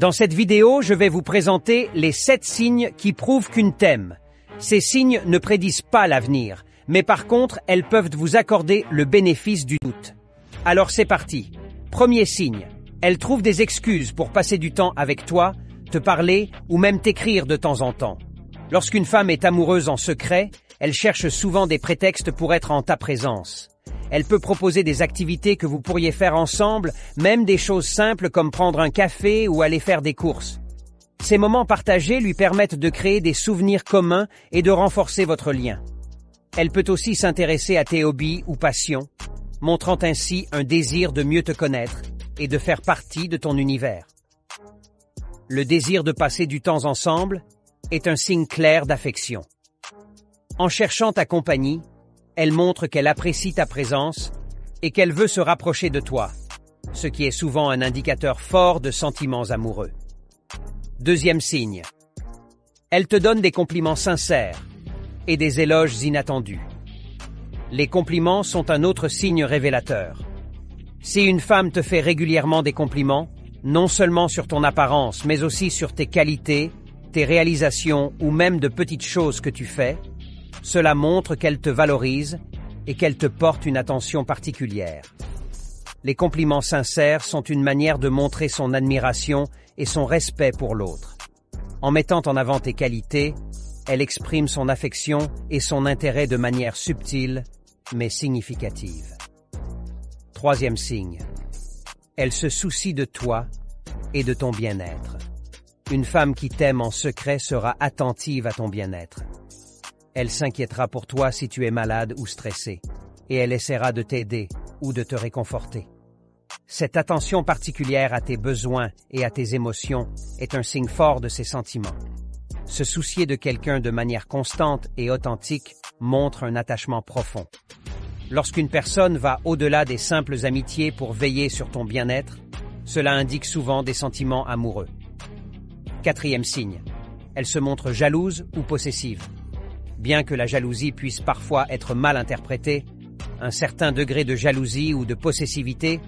Dans cette vidéo, je vais vous présenter les 7 signes qui prouvent qu'une t'aime. Ces signes ne prédisent pas l'avenir, mais par contre, elles peuvent vous accorder le bénéfice du doute. Alors c'est parti. Premier signe. Elle trouve des excuses pour passer du temps avec toi, te parler ou même t'écrire de temps en temps. Lorsqu'une femme est amoureuse en secret, elle cherche souvent des prétextes pour être en ta présence. Elle peut proposer des activités que vous pourriez faire ensemble, même des choses simples comme prendre un café ou aller faire des courses. Ces moments partagés lui permettent de créer des souvenirs communs et de renforcer votre lien. Elle peut aussi s'intéresser à tes hobbies ou passions, montrant ainsi un désir de mieux te connaître et de faire partie de ton univers. Le désir de passer du temps ensemble est un signe clair d'affection. En cherchant ta compagnie, elle montre qu'elle apprécie ta présence et qu'elle veut se rapprocher de toi, ce qui est souvent un indicateur fort de sentiments amoureux. Deuxième signe. Elle te donne des compliments sincères et des éloges inattendus. Les compliments sont un autre signe révélateur. Si une femme te fait régulièrement des compliments, non seulement sur ton apparence, mais aussi sur tes qualités, tes réalisations ou même de petites choses que tu fais, cela montre qu'elle te valorise et qu'elle te porte une attention particulière. Les compliments sincères sont une manière de montrer son admiration et son respect pour l'autre. En mettant en avant tes qualités, elle exprime son affection et son intérêt de manière subtile, mais significative. Troisième signe. Elle se soucie de toi et de ton bien-être. Une femme qui t'aime en secret sera attentive à ton bien-être. Elle s'inquiétera pour toi si tu es malade ou stressé, et elle essaiera de t'aider ou de te réconforter. Cette attention particulière à tes besoins et à tes émotions est un signe fort de ses sentiments. Se soucier de quelqu'un de manière constante et authentique montre un attachement profond. Lorsqu'une personne va au-delà des simples amitiés pour veiller sur ton bien-être, cela indique souvent des sentiments amoureux. Quatrième signe. Elle se montre jalouse ou possessive. Bien que la jalousie puisse parfois être mal interprétée, un certain degré de jalousie ou de possessivité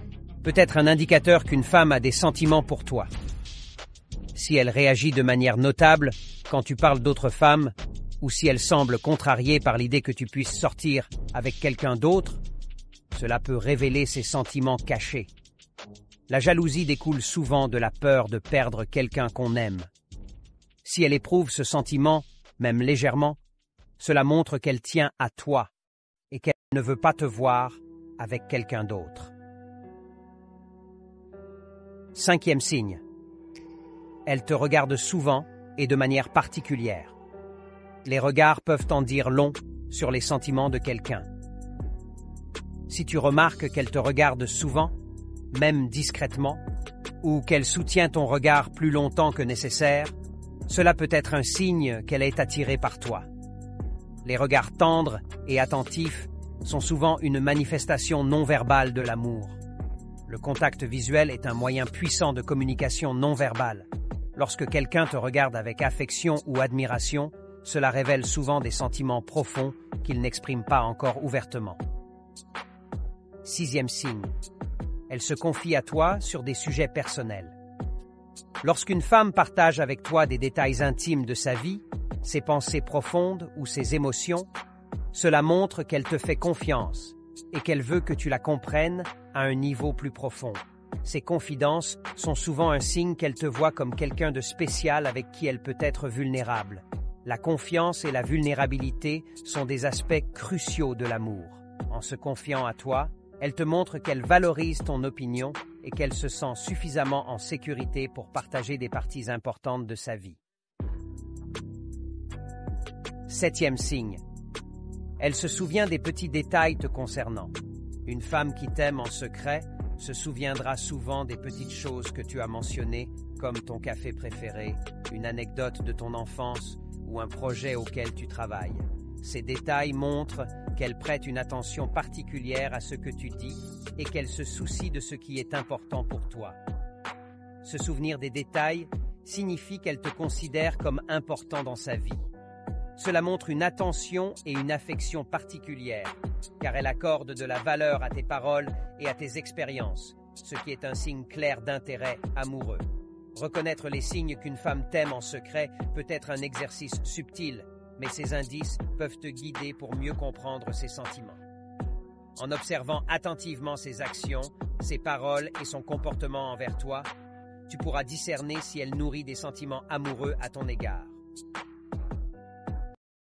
peut être un indicateur qu'une femme a des sentiments pour toi. Si elle réagit de manière notable quand tu parles d'autres femmes, ou si elle semble contrariée par l'idée que tu puisses sortir avec quelqu'un d'autre, cela peut révéler ses sentiments cachés. La jalousie découle souvent de la peur de perdre quelqu'un qu'on aime. Si elle éprouve ce sentiment, même légèrement, cela montre qu'elle tient à toi et qu'elle ne veut pas te voir avec quelqu'un d'autre. Cinquième signe. Elle te regarde souvent et de manière particulière. Les regards peuvent en dire long sur les sentiments de quelqu'un. Si tu remarques qu'elle te regarde souvent, même discrètement, ou qu'elle soutient ton regard plus longtemps que nécessaire, cela peut être un signe qu'elle est attirée par toi. Les regards tendres et attentifs sont souvent une manifestation non verbale de l'amour. Le contact visuel est un moyen puissant de communication non verbale. Lorsque quelqu'un te regarde avec affection ou admiration, cela révèle souvent des sentiments profonds qu'il n'exprime pas encore ouvertement. Sixième signe. Elle se confie à toi sur des sujets personnels. Lorsqu'une femme partage avec toi des détails intimes de sa vie, ses pensées profondes ou ses émotions, cela montre qu'elle te fait confiance et qu'elle veut que tu la comprennes à un niveau plus profond. Ces confidences sont souvent un signe qu'elle te voit comme quelqu'un de spécial avec qui elle peut être vulnérable. La confiance et la vulnérabilité sont des aspects cruciaux de l'amour. En se confiant à toi, elle te montre qu'elle valorise ton opinion et qu'elle se sent suffisamment en sécurité pour partager des parties importantes de sa vie. Septième signe. Elle se souvient des petits détails te concernant. Une femme qui t'aime en secret se souviendra souvent des petites choses que tu as mentionnées, comme ton café préféré, une anecdote de ton enfance ou un projet auquel tu travailles. Ces détails montrent qu'elle prête une attention particulière à ce que tu dis et qu'elle se soucie de ce qui est important pour toi. Se souvenir des détails signifie qu'elle te considère comme important dans sa vie. Cela montre une attention et une affection particulières, car elle accorde de la valeur à tes paroles et à tes expériences, ce qui est un signe clair d'intérêt amoureux. Reconnaître les signes qu'une femme t'aime en secret peut être un exercice subtil, mais ces indices peuvent te guider pour mieux comprendre ses sentiments. En observant attentivement ses actions, ses paroles et son comportement envers toi, tu pourras discerner si elle nourrit des sentiments amoureux à ton égard.